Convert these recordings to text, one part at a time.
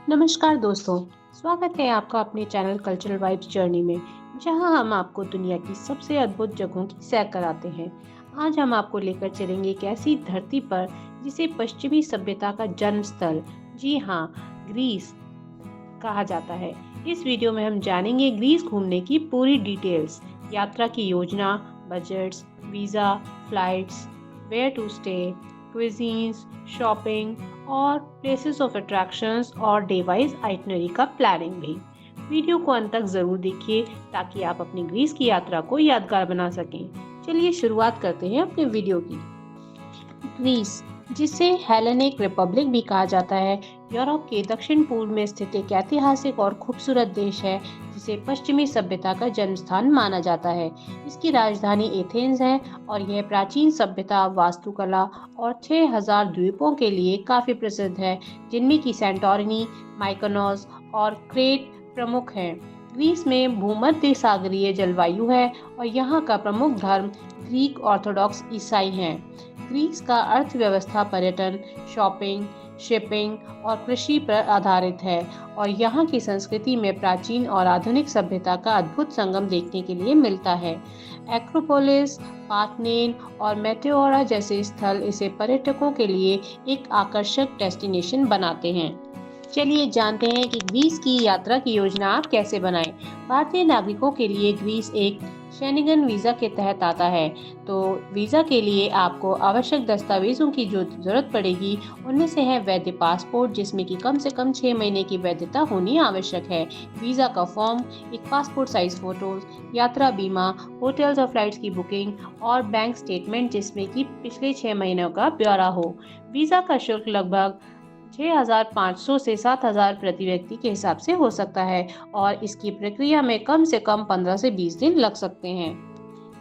नमस्कार दोस्तों, स्वागत है आपका अपने चैनल कल्चरल वाइब्स जर्नी में, जहां हम आपको दुनिया की सबसे अद्भुत जगहों की सैर कराते हैं। आज हम आपको लेकर चलेंगे एक ऐसी धरती पर जिसे पश्चिमी सभ्यता का जन्म स्थल, जी हाँ, ग्रीस कहा जाता है। इस वीडियो में हम जानेंगे ग्रीस घूमने की पूरी डिटेल्स, यात्रा की योजना, budgets, visa, flights, where to stay, cuisines, shopping और प्लेसेस ऑफ अट्रैक्शंस और डे वाइज आइटनरी का प्लानिंग भी। वीडियो को अंत तक ज़रूर देखिए ताकि आप अपनी ग्रीस की यात्रा को यादगार बना सकें। चलिए शुरुआत करते हैं अपने वीडियो की। ग्रीस, जिसे हेलेनिक रिपब्लिक भी कहा जाता है, यूरोप के दक्षिण पूर्व में स्थित एक ऐतिहासिक और खूबसूरत देश है जिसे पश्चिमी सभ्यता का जन्म स्थान माना जाता है। इसकी राजधानी एथेंस है और यह प्राचीन सभ्यता, वास्तुकला और 6000 द्वीपों के लिए काफी प्रसिद्ध है, जिनमें की सेंटोरिनी, माइकोनोस और क्रेट प्रमुख हैं। ग्रीस में भूमध्य सागरीय जलवायु है और यहाँ का प्रमुख धर्म ग्रीक ऑर्थोडॉक्स ईसाई हैं। ग्रीस का अर्थव्यवस्था पर्यटन, शॉपिंग, शिपिंग और कृषि पर आधारित है और यहाँ की संस्कृति में प्राचीन और आधुनिक सभ्यता का अद्भुत संगम देखने के लिए मिलता है। एक्रोपोलिस, पार्थेनोन और मेटेओरा जैसे स्थल इसे पर्यटकों के लिए एक आकर्षक डेस्टिनेशन बनाते हैं। चलिए जानते हैं कि ग्रीस की यात्रा की योजना आप कैसे बनाएं। भारतीय नागरिकों के लिए ग्रीस एक शेंगेन वीज़ा के तहत आता है। तो वीज़ा के लिए आपको आवश्यक दस्तावेजों की जो जरूरत पड़ेगी उनमें से है वैध पासपोर्ट, जिसमें कि कम से कम 6 महीने की वैधता होनी आवश्यक है, वीज़ा का फॉर्म, एक पासपोर्ट साइज फोटोज, यात्रा बीमा, होटल्स और फ्लाइट्स की बुकिंग और बैंक स्टेटमेंट जिसमें कि पिछले 6 महीनों का ब्यौरा हो। वीज़ा का शुल्क लगभग 6,500 से 7,000 प्रति व्यक्ति के हिसाब से हो सकता है और इसकी प्रक्रिया में कम से कम 15 से 20 दिन लग सकते हैं।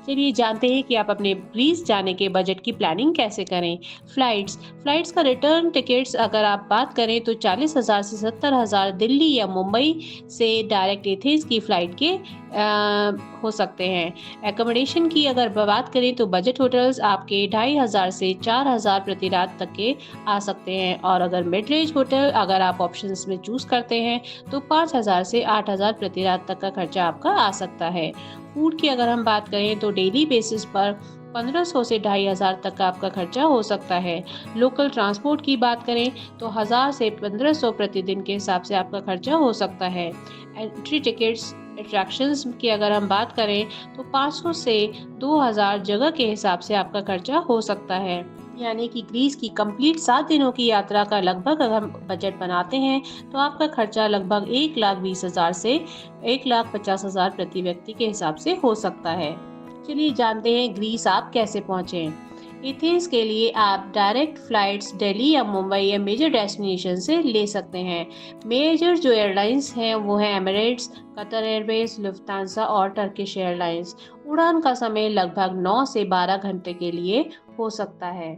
चलिए जानते हैं कि आप अपने ग्रीस जाने के बजट की प्लानिंग कैसे करें। फ्लाइट्स का रिटर्न टिकट्स अगर आप बात करें तो 40,000 से 70,000 दिल्ली या मुंबई से डायरेक्ट एथेंस की फ्लाइट के हो सकते हैं। एकोमोडेशन की अगर बात करें तो बजट होटल्स आपके 2,500 से 4,000 प्रति रात तक के आ सकते हैं और अगर मिड रेंज होटल अगर आप ऑप्शंस में चूज करते हैं तो 5,000 से 8,000 प्रति रात तक का खर्चा आपका आ सकता है। फूड की अगर हम बात करें तो डेली बेसिस पर 1500 से 2,500 तक का आपका खर्चा हो सकता है। लोकल ट्रांसपोर्ट की बात करें तो 1000 से 1500 प्रतिदिन के हिसाब से आपका खर्चा हो सकता है। एंट्री टिकट्स अट्रैक्शंस की अगर हम बात करें तो 500 से 2,000 जगह के हिसाब से आपका खर्चा हो सकता है। यानी कि ग्रीस की कंप्लीट 7 दिनों की यात्रा का लगभग अगर हम बजट बनाते हैं तो आपका खर्चा लगभग 1,20,000 से 1,50,000 प्रति व्यक्ति के हिसाब से हो सकता है। चलिए जानते हैं ग्रीस आप कैसे पहुँचे। एथेंस के लिए आप डायरेक्ट फ्लाइट्स दिल्ली या मुंबई या मेजर डेस्टिनेशन से ले सकते हैं। मेजर जो एयरलाइंस हैं वो है एमिरेट्स, कतर एयरवेज, लुफ्तांसा और टर्किश एयरलाइंस। उड़ान का समय लगभग 9 से 12 घंटे के लिए हो सकता है।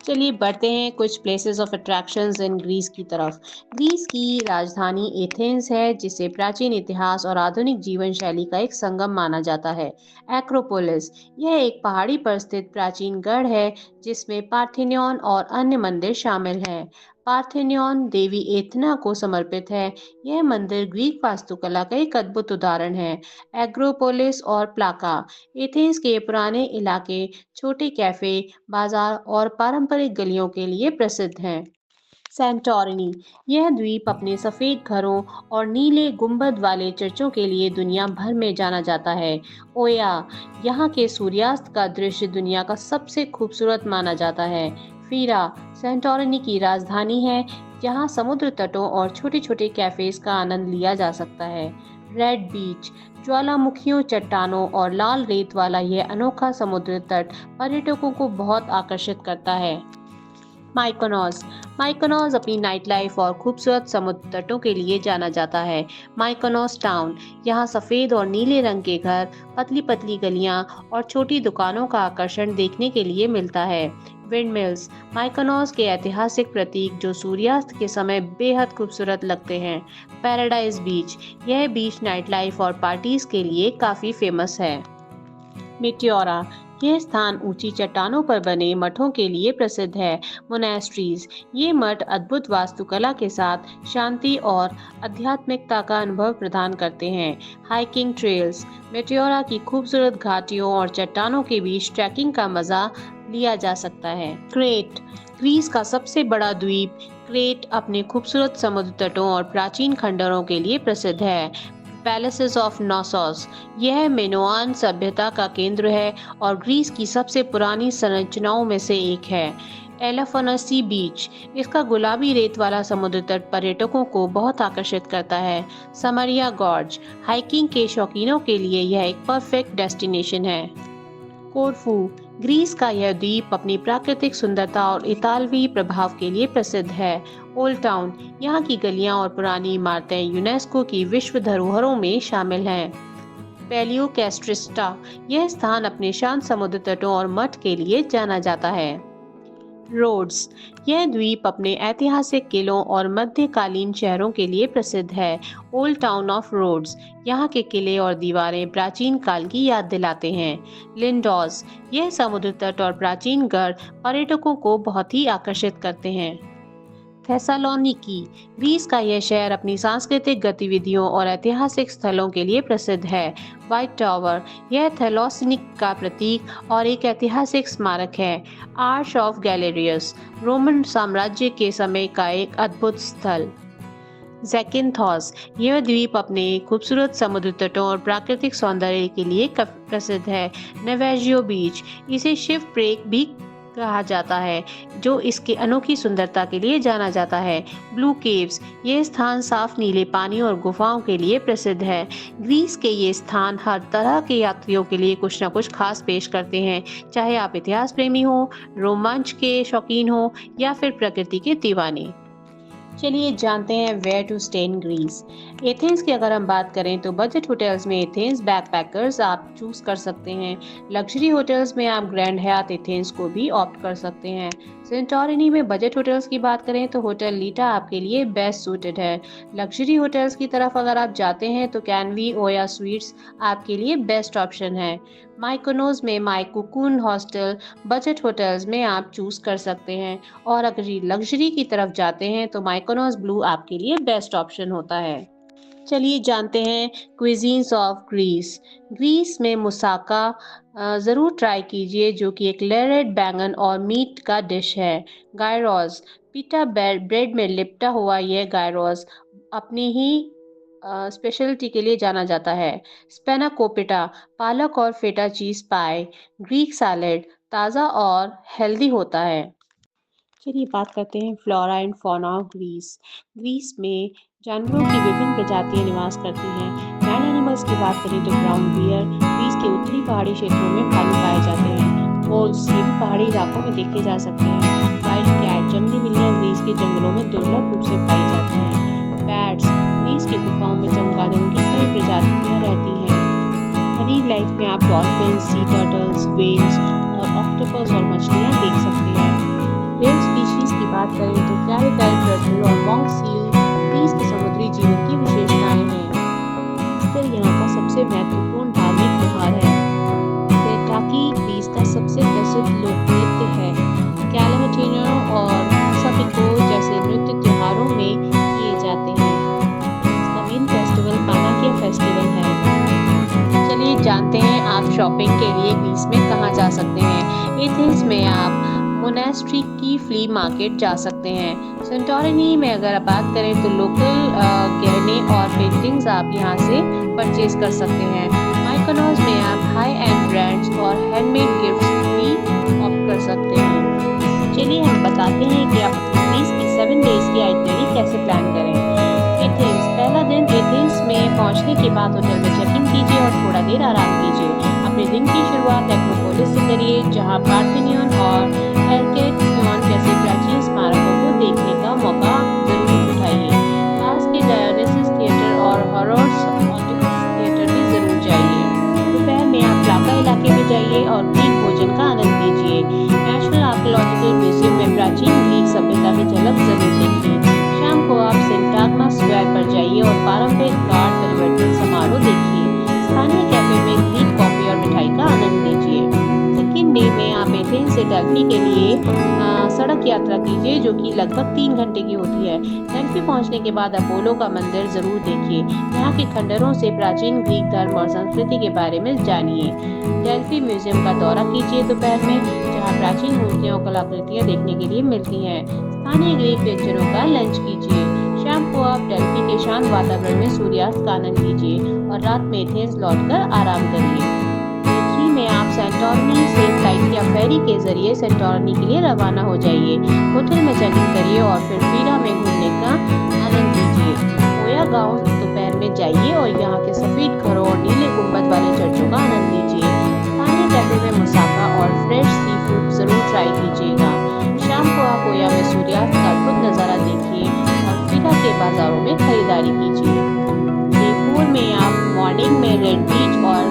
चलिए बढ़ते हैं कुछ places of attractions in Greece की तरफ। ग्रीस की राजधानी एथेंस है जिसे प्राचीन इतिहास और आधुनिक जीवन शैली का एक संगम माना जाता है। एक्रोपोलिस, यह एक पहाड़ी पर स्थित प्राचीन गढ़ है जिसमें पार्थेनोन और अन्य मंदिर शामिल हैं। पार्थेनोन देवी एथना को समर्पित है। यह मंदिर ग्रीक वास्तुकला का एक अद्भुत उदाहरण है। एग्रोपोलिस और प्लाका, एथेंस के पुराने इलाके छोटे कैफे, बाजार और पारंपरिक गलियों के लिए प्रसिद्ध हैं। सैंटोरिनी, यह द्वीप अपने सफेद घरों और नीले गुंबद वाले चर्चों के लिए दुनिया भर में जाना जाता है। ओया, यहाँ के सूर्यास्त का दृश्य दुनिया का सबसे खूबसूरत माना जाता है। फीरा, सैंटोरिनी की राजधानी है जहाँ समुद्र तटों और छोटे छोटे कैफेज का आनंद लिया जा सकता है। रेड बीच, ज्वालामुखियों, चट्टानों और लाल रेत वाला यह अनोखा समुद्र तट पर्यटकों को बहुत आकर्षित करता है। माइकोनॉस, माइकोनॉस अपनी नाइट लाइफ और खूबसूरत समुद्र तटों के लिए जाना जाता है। माइकोनॉस टाउन, यहाँ सफ़ेद और नीले रंग के घर, पतली पतली गलियाँ और छोटी दुकानों का आकर्षण देखने के लिए मिलता है। विंडमिल्स, माइकोनॉस के ऐतिहासिक प्रतीक जो सूर्यास्त के समय बेहद खूबसूरत लगते हैं। पैराडाइज बीच, यह बीच नाइट लाइफ और पार्टीज के लिए काफ़ी फेमस है। मेटियोरा, यह स्थान ऊंची चट्टानों पर बने मठों के लिए प्रसिद्ध है। मोनेस्ट्रीज, ये मठ अद्भुत वास्तुकला के साथ शांति और आध्यात्मिकता का अनुभव प्रदान करते हैं। हाइकिंग ट्रेल्स, मेटेओरा की खूबसूरत घाटियों और चट्टानों के बीच ट्रैकिंग का मजा लिया जा सकता है। क्रेट, ग्रीस का सबसे बड़ा द्वीप क्रेट अपने खूबसूरत समुद्र तटों और प्राचीन खंडरों के लिए प्रसिद्ध है। पैलेसेस ऑफ नॉसोस, यह मिनोआन सभ्यता का केंद्र है और ग्रीस की सबसे पुरानी संरचनाओं में से एक है। एलाफोनसी बीच, इसका गुलाबी रेत वाला समुद्र तट पर्यटकों को बहुत आकर्षित करता है। समरिया गॉर्ज, हाइकिंग के शौकीनों के लिए यह एक परफेक्ट डेस्टिनेशन है। कोरफू, ग्रीस का यह द्वीप अपनी प्राकृतिक सुंदरता और इतालवी प्रभाव के लिए प्रसिद्ध है। ओल्ड टाउन, यहाँ की गलियां और पुरानी इमारतें यूनेस्को की विश्व धरोहरों में शामिल हैं। पेलियो कैस्ट्रिस्टा, यह स्थान अपने शांत समुद्र तटों और मठ के लिए जाना जाता है। रोड्स, यह द्वीप अपने ऐतिहासिक किलों और मध्यकालीन शहरों के लिए प्रसिद्ध है। ओल्ड टाउन ऑफ रोड्स, यहाँ के किले और दीवारें प्राचीन काल की याद दिलाते हैं। लिंडोस, यह समुद्र तट और प्राचीन गढ़ पर्यटकों को बहुत ही आकर्षित करते हैं। थेसालोनिकी, ग्रीस का यह शहर अपनी सांस्कृतिक गतिविधियों और ऐतिहासिक स्थलों के लिए प्रसिद्ध है। व्हाइट टावर, यह थेलोसिनिक का प्रतीक और एक ऐतिहासिक स्मारक है। आर्च ऑफ गैलेरियस, रोमन साम्राज्य के समय का एक अद्भुत स्थल। ज़ैकिन्थोस, यह द्वीप अपने खूबसूरत समुद्र तटों और प्राकृतिक सौंदर्य के लिए प्रसिद्ध है। नवेजियो बीच, इसे शिव प्रेक भी कहा जाता है, जो इसके अनोखी सुंदरता के लिए जाना जाता है। ब्लू केव्स, यह स्थान साफ नीले पानी और गुफाओं के लिए प्रसिद्ध है। ग्रीस के ये स्थान हर तरह के यात्रियों के लिए कुछ न कुछ खास पेश करते हैं, चाहे आप इतिहास प्रेमी हो, रोमांच के शौकीन हो या फिर प्रकृति के दीवाने। चलिए जानते हैं where to stay in Greece. Athens की अगर हम बात करें तो बजट होटल्स में एथेंस बैकपैकर्स आप चूज कर सकते हैं। लग्जरी होटल्स में आप ग्रैंड हयात एथेंस को भी ऑप्ट कर सकते हैं। सेंटोरिनी में बजट होटल्स की बात करें तो होटल लीटा आपके लिए बेस्ट सूटेड है। लग्जरी होटल्स की तरफ अगर आप जाते हैं तो कैनवी ओया स्वीट्स आपके लिए बेस्ट ऑप्शन है। माइकोनोज में माइकोकून हॉस्टल बजट होटल्स में आप चूज कर सकते हैं, और अगर लग्जरी की तरफ जाते हैं तो माइकोनोज ब्लू आपके लिए बेस्ट ऑप्शन होता है। चलिए जानते हैं क्विजीन्स ऑफ ग्रीस। ग्रीस में मुसाका ज़रूर ट्राई कीजिए, जो कि एक लेयर्ड बैंगन और मीट का डिश है। गायरोस, पिटा ब्रेड में लिपटा हुआ यह गायरोस अपनी ही स्पेशलिटी के लिए जाना जाता है। स्पेनाकोपिटा, पालक और फेटा चीज पाई। ग्रीक सैलेड ताज़ा और हेल्दी होता है। चलिए बात करते हैं flora and fauna of Greece. Greece में जानवरों की विभिन्न प्रजातियां निवास करती हैं। लैंड एनिमल्स की बात करें तो ब्राउन बियर ग्रीस के उत्तरी पहाड़ी क्षेत्रों में भालू पाए जाते हैं। वोल्स, ये भी पहाड़ी इलाकों में देखे जा सकते हैं। वाइल्ड कैट, जंगली बिल्लियां ग्रीस के जंगलों में दुर्लभ रूप से पाई जाती हैं। बैट्स, ग्रीस की गुफाओं में चमगादड़ों की कई प्रजातियां रहती हैं। मरीन लाइफ में आप डॉल्फिन, सी टर्टल्स, व्हेल्स और ऑक्टोपस और मछलियां देख सकते हैं। व्हेल स्पीशीज की बात करें तो कैरिकाइल टर्टल और मॉन्क सील ग्रीस के समुद्री जीवन की विशेषताएं हैं। ईस्टर यहाँ का सबसे महत्वपूर्ण धार्मिक त्योहार है। सेटाकी ग्रीस का सबसे प्रसिद्ध लोक नृत्य है। कैलामेटिनो और सपिको जैसे नृत्य त्योहारों में किए जाते हैं। इसका मेन फेस्टिवल पानाकिया फेस्टिवल है। चलिए जानते हैं आप शॉपिंग के लिए ग्रीस में कहाँ जा सकते हैं। एथेंस में आप मोनेस्ट्री की फ्ली मार्केट जा सकते हैं। सेंटोरिनी में अगर बात करें तो लोकल गहने और पेंटिंग्स आप यहाँ से परचेज कर सकते हैं। माइकोनोस में आप हाई एंड ब्रांड्स और हैंडमेड गिफ्ट्स भी ऑप्ट कर सकते हैं। चलिए हम बताते हैं कि आप ग्रीस की 7 डेज की आइटनरी कैसे प्लान करें। एथेंस, पहला दिन एथेंस में पहुंचने के बाद होटल में चेक इन कीजिए और थोड़ा देर आराम कीजिए। अपने दिन की शुरुआत एक्रोपोलिस से करिए, जहां पार्थेनियन और हेरकेटियन जैसे प्राचीन स्मारकों को देखने का मौका जरूर उठाइए। पास के डायोनिसिस थिएटर और हॉरर्स थिएटर भी जरूर जाइए। दोपहर में आप प्लाका इलाके में जाइए और ग्रीक भोजन का आनंद लीजिए। नेशनल आर्कियोलॉजिकल म्यूजियम में प्राचीन ग्रीक सभ्यता की झलक जरूर देखिए। शाम को आप सिंटाग्मा स्क्वायर पर जाइए और पारंपरिक कार्ड परिवर्तन समारोह देखिए। स्थानीय कैफे में ग्रीक कॉफी और मिठाई का आनंद लीजिए। सैंटोरिनी के लिए सड़क यात्रा कीजिए जो कि लगभग 3 घंटे की होती है। डेल्फी पहुंचने के बाद अपोलो का मंदिर जरूर देखिए। यहाँ के खंडरों से प्राचीन ग्रीक धर्म और संस्कृति के बारे में जानिए। डेल्फी म्यूजियम का दौरा कीजिए दोपहर में, जहाँ प्राचीन मूर्तियां और कलाकृतियां देखने के लिए मिलती हैं। स्थानीय ग्रीक व्यंजनों का लंच कीजिए। शाम को आप डेल्फी के शांत वातावरण में सूर्यास्त का आनंद लीजिए और रात में एथेंस लौटकर आराम करिए। डे 3 में आप सैंटोरिनी से फ्लाइट या फेरी के जरिए सैंटोरिनी के लिए रवाना हो जाइए। होटल में चेक इन करिए और फिर पीरा में घूमने का आनंद लीजिए। ओया गांव दोपहर में जाइए और यहाँ के सफेद घरों और नीले गुंबद वाले चर्चों का आनंद लीजिए। स्थानीय कैफे में मुसाफा और फ्रेश सी फूड जरूर ट्राई कीजिएगा। शाम को आप ओया में सूर्यास्त का अद्भुत नज़ारा देखिए और पीरा के बाजारों में खरीदारी कीजिए। डे 4 में आप मॉर्निंग में रेड बीच और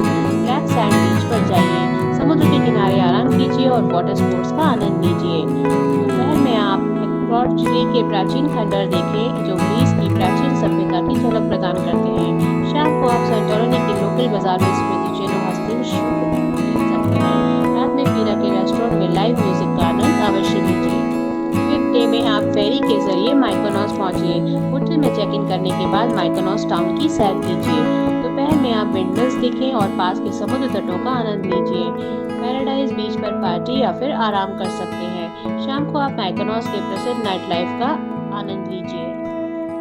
ब्लैक सैंड बीच पर जाइए। समुद्र के किनारे आराम कीजिए और वाटर स्पोर्ट्स का आनंद लीजिए। दोपहर में आप एक्रोपोलिस के प्राचीन खंडर देखें जो ग्रीस की प्राचीन सभ्यता की झलक प्रदान करते हैं। शाम को आप सैंटोरिनी के लोकल बाजार में स्मृति चिन्ह और हस्तशिल्प खरीद सकते हैं। रात में पीरा के रेस्टोरेंट में लाइव म्यूजिक का आनंद अवश्य लीजिए। 5th डे में आप फेरी के जरिए माइकोनॉस पहुंचिए। होटल में चेक इन करने के बाद माइकोनॉस टाउन की सैर कीजिए। दोपहर में आप विंडमिल्स देखें और पास के समुद्र तटों का आनंद लीजिए। पैराडाइज बीच पर पार्टी या फिर आराम कर सकते हैं। शाम को आप माइकोनॉस के प्रसिद्ध नाइट लाइफ का आनंद लीजिए।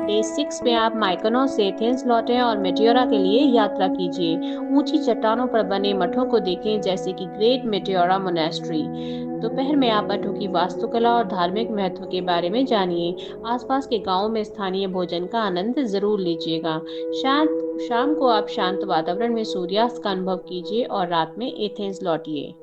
डे 6 में आप माइकोनॉस से एथेंस लौटें और मेटियोरा के लिए यात्रा कीजिए। ऊंची चट्टानों पर बने मठों को देखें जैसे कि ग्रेट मेटियोरा मोनेस्ट्री। दोपहर में आप मठों की वास्तुकला और धार्मिक महत्व के बारे में जानिए। आसपास के गांवों में स्थानीय भोजन का आनंद जरूर लीजिएगा। शाम को आप शांत वातावरण में सूर्यास्त का अनुभव कीजिए और रात में एथेंस लौटिए।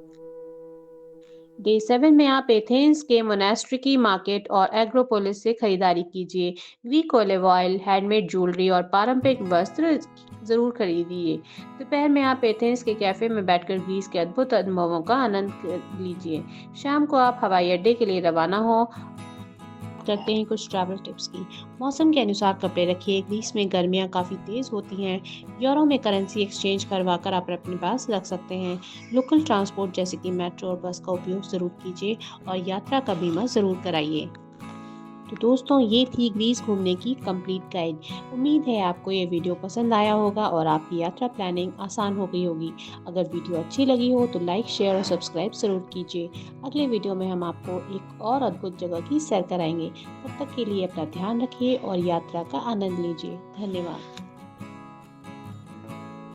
डे 7 में आप एथेंस के मोनास्ट्री मार्केट और एग्रोपोलिस से खरीदारी कीजिए। Greek olive oil, handmade jewellery और पारंपरिक वस्त्र जरूर खरीदिए। दोपहर में आप एथेंस के कैफे में बैठकर ग्रीस के अद्भुत अनुभवों का आनंद लीजिए। शाम को आप हवाई अड्डे के लिए रवाना हो करते हैं कुछ ट्रैवल टिप्स की। मौसम के अनुसार कपड़े रखिए। ग्रीस में गर्मियां काफ़ी तेज़ होती हैं। यूरो में करेंसी एक्सचेंज करवाकर आप अपने पास रख सकते हैं। लोकल ट्रांसपोर्ट जैसे कि मेट्रो और बस का उपयोग ज़रूर कीजिए और यात्रा का बीमा ज़रूर कराइए। तो दोस्तों, ये थी ग्रीस घूमने की कंप्लीट गाइड। उम्मीद है आपको ये वीडियो पसंद आया होगा और आपकी यात्रा प्लानिंग आसान हो गई होगी। अगर वीडियो अच्छी लगी हो तो लाइक, शेयर और सब्सक्राइब ज़रूर कीजिए। अगले वीडियो में हम आपको एक और अद्भुत जगह की सैर कराएंगे। तब तक के लिए अपना ध्यान रखिए और यात्रा का आनंद लीजिए। धन्यवाद।